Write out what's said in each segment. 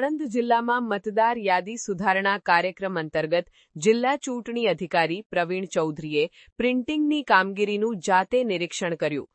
આણંદ જિલ્લામાં મતદાર યાદી સુધારણા કાર્યક્રમ અંતર્ગત જિલ્લા ચૂંટણી અધિકારી પ્રવીણ ચૌધરીએ પ્રિન્ટિંગની કામગીરીનું જાતે નિરીક્ષણ કર્યું.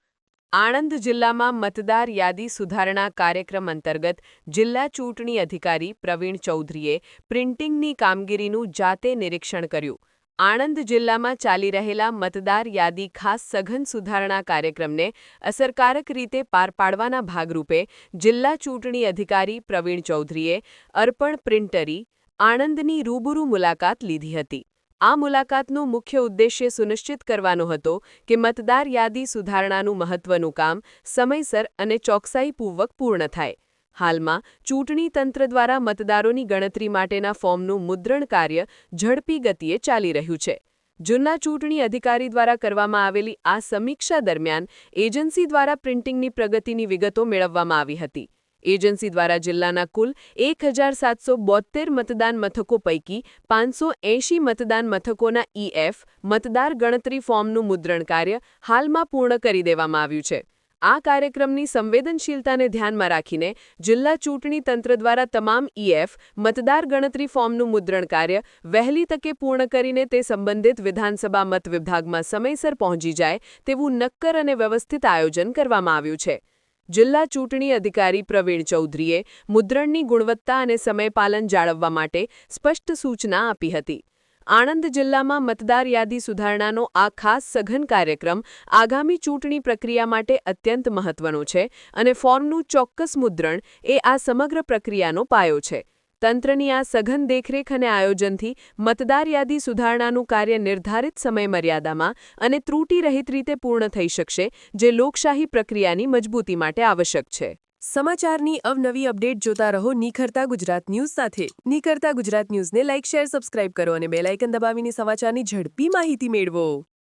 આણંદ જિલ્લામાં મતદાર યાદી સુધારણા કાર્યક્રમ અંતર્ગત જિલ્લા ચૂંટણી અધિકારી પ્રવીણ ચૌધરીએ પ્રિન્ટિંગની કામગીરીનું જાતે નિરીક્ષણ કર્યું. આણંદ જિલ્લામાં ચાલી રહેલા મતદાર યાદી ખાસ સઘન સુધારણા કાર્યક્રમને અસરકારક રીતે પાર પાડવાના ભાગરૂપે જિલ્લા ચૂંટણી અધિકારી પ્રવીણ ચૌધરીએ અર્પણ પ્રિન્ટરી, આણંદની રૂબરૂ મુલાકાત લીધી હતી. આ મુલાકાતનો મુખ્ય ઉદ્દેશ્ય સુનિશ્ચિત કરવાનો હતો કે મતદાર યાદી સુધારણાનું મહત્વનું કામ સમયસર અને ચોકસાઈપૂર્વક પૂર્ણ થાય. હાલમાં ચૂંટણી તંત્ર દ્વારા મતદારોની ગણતરી માટેના ફોર્મનું મુદ્રણ કાર્ય ઝડપી ગતિએ ચાલી રહ્યું છે. જિલ્લા ચૂંટણી અધિકારી દ્વારા કરવામાં આવેલી આ સમીક્ષા દરમિયાન એજન્સી દ્વારા પ્રિન્ટિંગની પ્રગતિની વિગતો મેળવવામાં આવી હતી. એજન્સી દ્વારા જિલ્લાના કુલ 1772 મતદાન મથકો પૈકી 580 મતદાન મથકોના ઈએફ મતદાર ગણતરી ફોર્મનું મુદ્રણ કાર્ય હાલમાં પૂર્ણ કરી દેવામાં આવ્યું છે. આ કાર્યક્રમની સંવેદનશીલતાને ધ્યાનમાં રાખીને જિલ્લા ચૂંટણી તંત્ર દ્વારા તમામ ઈએફ મતદાર ગણતરી ફોર્મનું મુદ્રણ કાર્ય વહેલી તકે પૂર્ણ કરીને તે સંબંધિત વિધાનસભા મત વિભાગમાં સમયસર પહોંચી જાય તેવું નક્કર અને વ્યવસ્થિત આયોજન કરવામાં આવ્યું છે. જિલ્લા ચૂંટણી અધિકારી પ્રવીણ ચૌધરીએ મુદ્રણની ગુણવત્તા અને સમયપાલન જાળવવા માટે સ્પષ્ટ સૂચના આપી હતી. આણંદ જિલ્લામાં મતદાર યાદી સુધારણાનો આ ખાસ સઘન કાર્યક્રમ આગામી ચૂંટણી પ્રક્રિયા માટે અત્યંત મહત્વનો છે અને ફોર્મનું ચોક્કસ મુદ્રણ એ આ સમગ્ર પ્રક્રિયાનો પાયો છે. તંત્રની આ સઘન દેખરેખ અને આયોજનથી મતદાર યાદી સુધારણાનું કાર્ય નિર્ધારિત સમયમર્યાદામાં અને ત્રુટિરહિત રીતે પૂર્ણ થઈ શકશે, જે લોકશાહી પ્રક્રિયાની મજબૂતી માટે આવશ્યક છે. સમાચારની અવનવી અપડેટ જોતા રહો નિખરતા ગુજરાત ન્યૂઝ સાથે. નિખરતા ગુજરાત ન્યૂઝને લાઇક, શેર, સબસ્ક્રાઇબ કરો અને બેલ આઇકન દબાવીને સમાચારની ઝડપી માહિતી મેળવો.